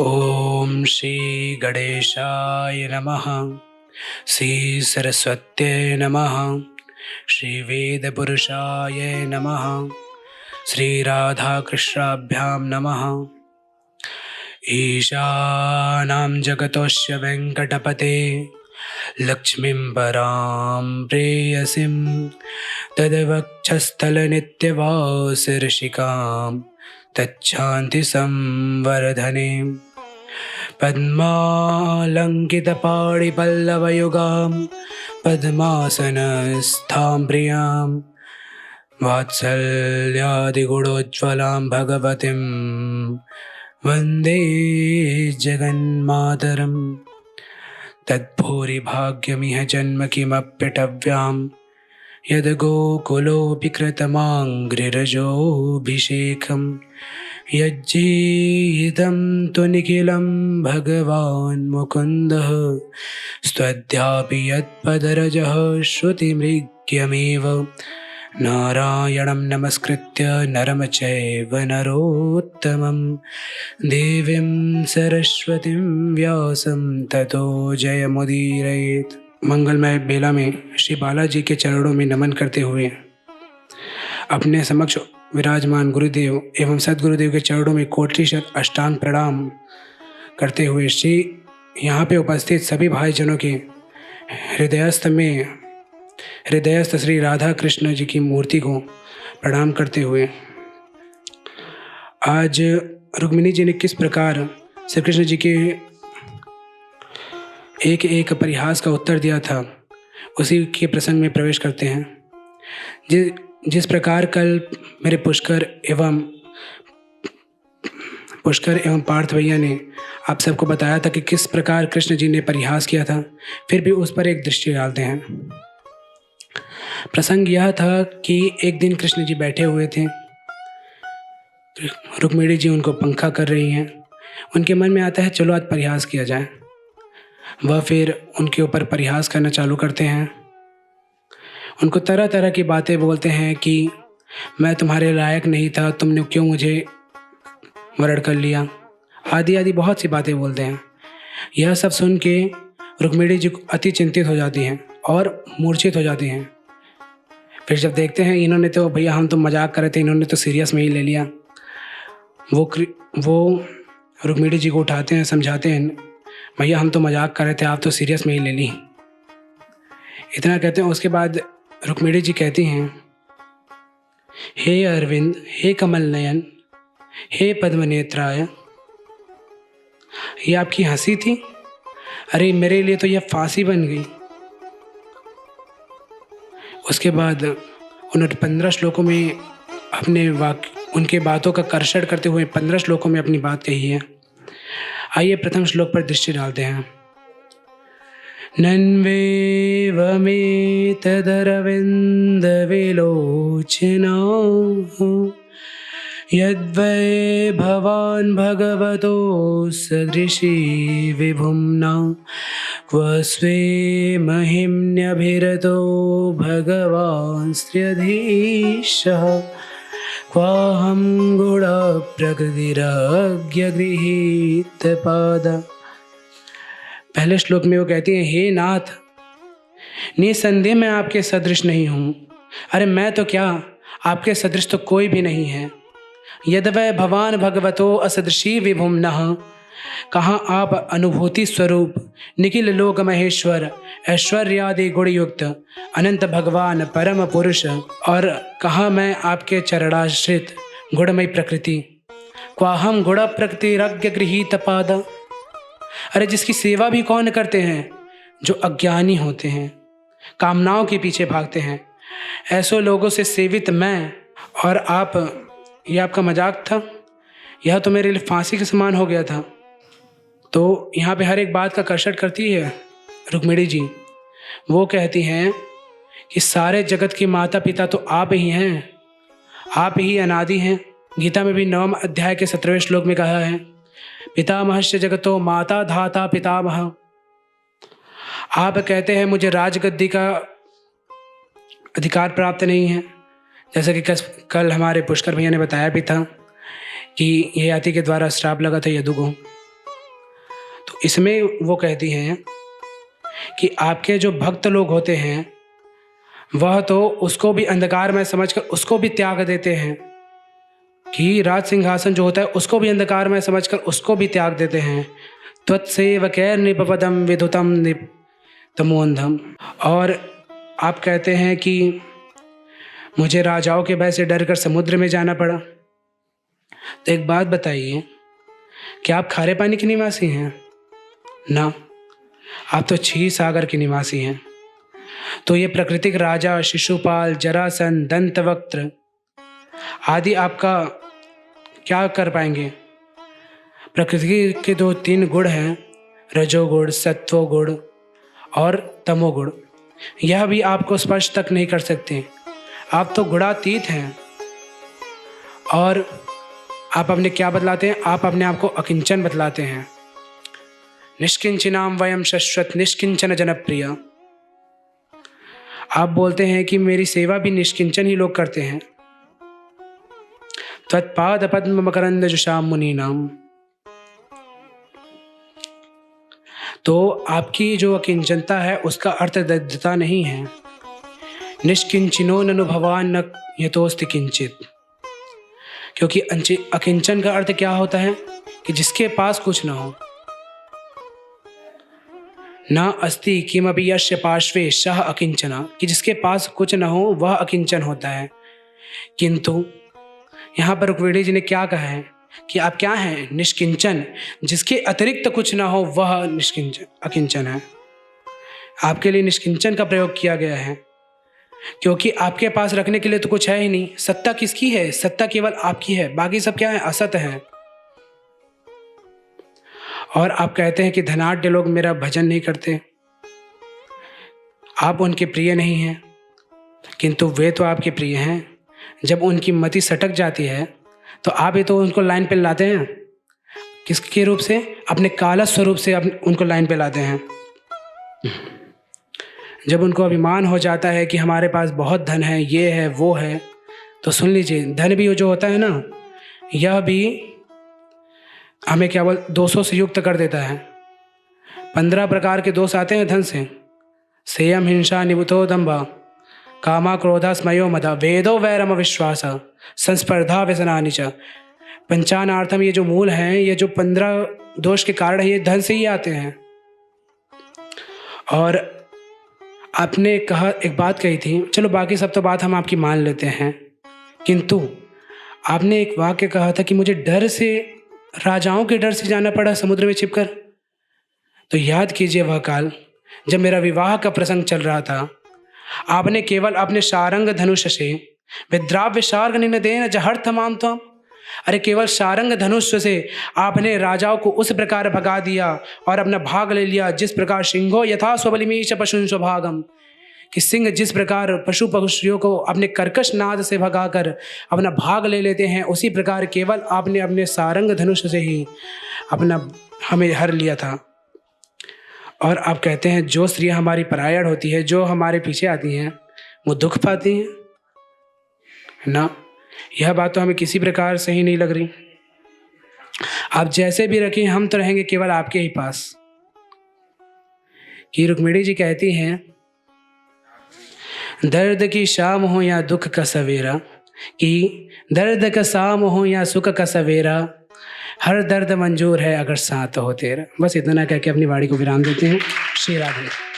ओम श्री गणेशाय नमः। श्री सरस्वत्यै नमः। श्री वेदपुरुषाय नमः। श्री राधाकृष्णाभ्यां नमः। ईशानां जगतोऽस्य वेङ्कटपते लक्ष्मीं परां प्रेयसीं तद्वक्षस्थलनित्यवासऋषिकां तच्छान्ति संवर्धने पद्मालङ्कितपाणिपल्लवयुगां पद्मासनस्थां प्रियां वात्सल्यादिगुणोज्ज्वलां भगवतीं वन्दे जगन्मातरम्। तद्भूरिभाग्यमिह जन्म किमप्यटव्यां यद्गोकुलोऽपि कृतमाङ्घ्रिरजोऽभिषेकं यज्जीवितं तु निखिलं भगवान् मुकुन्दः स्वद्यापि यत्पदरजः श्रुतिमृग्यमेव नारायणं नमस्कृत्य नरं चैव नरोत्तमं देवीं सरस्वतीं व्यासं ततो जयमुदीरयेत्। मंगलमय बेला में श्री बालाजी के चरणों में नमन करते हुए अपने समक्ष विराजमान गुरुदेव एवं सदगुरुदेव के चरणों में कोटि अष्टांग प्रणाम करते हुए श्री यहाँ पे उपस्थित सभी भाईजनों के हृदयस्थ श्री राधा कृष्ण जी की मूर्ति को प्रणाम करते हुए आज रुक्मिणी जी ने किस प्रकार श्री कृष्ण जी के एक एक परिहास का उत्तर दिया था उसी के प्रसंग में प्रवेश करते हैं। जिस प्रकार कल मेरे पुष्कर एवं पार्थ भैया ने आप सबको बताया था कि किस प्रकार कृष्ण जी ने परिहास किया था, फिर भी उस पर एक दृष्टि डालते हैं। प्रसंग यह था कि एक दिन कृष्ण जी बैठे हुए थे, रुक्मिणी जी उनको पंखा कर रही हैं। उनके मन में आता है चलो आज परिहास किया जाए। वह फिर उनके ऊपर परिहास करना चालू करते हैं, उनको तरह तरह की बातें बोलते हैं कि मैं तुम्हारे लायक नहीं था, तुमने क्यों मुझे वरण कर लिया, आदि आदि बहुत सी बातें बोलते हैं। यह सब सुन के रुक्मिणी जी अति चिंतित हो जाती हैं और मूर्छित हो जाती हैं। फिर जब देखते हैं इन्होंने तो भैया हम तो मजाक कर रहे थे, इन्होंने तो सीरियस में ही ले लिया। वो रुक्मिणी जी को उठाते हैं, समझाते हैं भैया हम तो मजाक कर रहे थे, आप तो सीरियस में ही ले ली। इतना कहते हैं। उसके बाद रुक्मिणी जी कहती हैं हे अरविंद, हे कमल नयन, हे पद्मनेत्राय, ये आपकी हंसी थी? अरे मेरे लिए तो यह फांसी बन गई। उसके बाद उन्होंने 15 श्लोकों में उनके बातों का कर्षण करते हुए 15 श्लोकों में अपनी बात कही है। आइए प्रथम श्लोक पर दृष्टि डालते हैं। नन्वेवमेतदरविन्दविलोचना यद्वै भवान् भगवतो सदृशी विभुम्ना क्व स्वे महिम्न्यभिरतो भगवान् श्रियधीशः क्वाहं गुणप्रकृतिरज्ञगृहीतपाद। पहले श्लोक में वो कहती हैं हे नाथ, निसंदेह मैं आपके सदृश नहीं हूँ। अरे मैं तो क्या, आपके सदृश तो कोई भी नहीं है। यद्वै भवान भगवतो असदृशी विभुम्नः, कहाँ आप अनुभूति स्वरूप निखिल लोक महेश्वर ऐश्वर्यादि गुण युक्त अनंत भगवान परम पुरुष, और कहाँ मैं आपके चरणाश्रित गुणमयी प्रकृति। क्वाहम गुण प्रकृतिरज्ञ गृहीत पाद। अरे जिसकी सेवा भी कौन करते हैं, जो अज्ञानी होते हैं, कामनाओं के पीछे भागते हैं, ऐसो लोगों से सेवित मैं और आप, यह आपका मजाक था? यह तो मेरे लिए फांसी के समान हो गया था। तो यहाँ पे हर एक बात का कर्षण करती है रुक्मिणी जी। वो कहती हैं कि सारे जगत के माता पिता तो आप ही हैं, आप ही अनादि हैं। गीता में भी 9वें अध्याय के 17वें श्लोक में कहा है पितामहस्य जगतो माता धाता पितामह। आप कहते हैं मुझे राजगद्दी का अधिकार प्राप्त नहीं है, जैसा कि कल हमारे पुष्कर भैया ने बताया भी था कि ययाति के द्वारा श्राप लगा था यदु को। इसमें वो कहती हैं कि आपके जो भक्त लोग होते हैं वह तो उसको भी अंधकार में समझकर उसको भी त्याग देते हैं, कि राज सिंहासन जो होता है उसको भी अंधकार में समझकर उसको भी त्याग देते हैं। त्वत्सेवकैर निपपदम विधुतम निप तमोंधम। और आप कहते हैं कि मुझे राजाओं के भय से डर कर समुद्र में जाना पड़ा। तो एक बात बताइए, क्या आप खारे पानी के निवासी हैं? ना, आप तो क्षीर सागर के निवासी हैं। तो ये प्राकृतिक राजा शिशुपाल, जरासंध, दंतवक्त्र आदि आपका क्या कर पाएंगे? प्रकृति के दो 3 गुण हैं, रजोगुण, सत्वगुण और तमोगुण, यह भी आपको स्पर्श तक नहीं कर सकते। आप तो गुणातीत हैं। और आप अपने क्या बतलाते हैं? आप अपने आप को अकिंचन बतलाते हैं। निष्किंचनाम वयम शश्वत निष्किंचन जनप्रिय। आप बोलते हैं कि मेरी सेवा भी निष्किंचन ही लोग करते हैं। त्वत्पाद पद्म मकरंद जुषाम मुनीनाम। तो आपकी जो अकिंचनता है उसका अर्थ दरिद्रता नहीं है। निष्किंचिनो ननु भवान न यतोस्ति किंचित। क्योंकि अकिंचन का अर्थ क्या होता है? कि जिसके पास कुछ ना हो। न अस्ति किमपि यस्य पार्श्वे सः अकिंचना, कि जिसके पास कुछ न हो वह अकिंचन होता है। किंतु यहाँ पर रुक्मिणी जी ने क्या कहा है कि आप क्या हैं? निष्किंचन। जिसके अतिरिक्त कुछ ना हो वह निष्किंचन अकिंचन है। आपके लिए निष्किंचन का प्रयोग किया गया है, क्योंकि आपके पास रखने के लिए तो कुछ है ही नहीं। सत्ता किसकी है? सत्ता केवल आपकी है, बाकी सब क्या है? असत है। और आप कहते हैं कि धनाढ्य लोग मेरा भजन नहीं करते, आप उनके प्रिय नहीं हैं। किंतु वे तो आपके प्रिय हैं। जब उनकी मति सटक जाती है तो आप ही तो उनको लाइन पे लाते हैं। किसके रूप से? अपने काला स्वरूप से उनको लाइन पे लाते हैं। जब उनको अभिमान हो जाता है कि हमारे पास बहुत धन है, ये है वो है, तो सुन लीजिए, धन भी जो होता है ना, यह भी हमें क्या बोल दोषों से युक्त कर देता है। 15 प्रकार के दोष आते हैं धन से। सेयम हिंसा निबुतो दंभा कामा क्रोधा स्मयो मदा वेदो वैरम विश्वास संस्पर्धा व्यसनानि च। पंचानार्थम, ये जो मूल हैं, ये जो 15 दोष के कारण है, ये धन से ही आते हैं। और आपने कहा, एक बात कही थी, चलो बाकी सब तो बात हम आपकी मान लेते हैं, किंतु आपने एक वाक्य कहा था कि मुझे डर से, राजाओं के डर से जाना पड़ा समुद्र में छिपकर। तो याद कीजिए वह काल जब मेरा विवाह का प्रसंग चल रहा था, आपने केवल अपने शारंग धनुष से विद्राव्य शार्ग निनदेन जहर थमाम तो, अरे केवल शारंग धनुष से आपने राजाओं को उस प्रकार भगा दिया और अपना भाग ले लिया, जिस प्रकार सिंहो यथा स्वबलिमीश पशुन स्वभागम, कि सिंह जिस प्रकार पशु पक्षियों को अपने कर्कश नाद से भगाकर अपना भाग ले लेते हैं, उसी प्रकार केवल आपने अपने सारंग धनुष से ही अपना हमें हर लिया था। और आप कहते हैं जो स्त्रियां हमारी परायण होती है, जो हमारे पीछे आती हैं, वो दुख पाती हैं ना। यह बात तो हमें किसी प्रकार सही नहीं लग रही। आप जैसे भी रखें, हम तो रहेंगे केवल आपके ही पास। कि रुक्मिणी जी कहती हैं, दर्द की शाम हो या दुख का सवेरा, कि दर्द का शाम हो या सुख का सवेरा, हर दर्द मंजूर है अगर साथ हो तेरा। बस इतना कह के अपनी वाणी को विराम देते हैं। श्री राधे।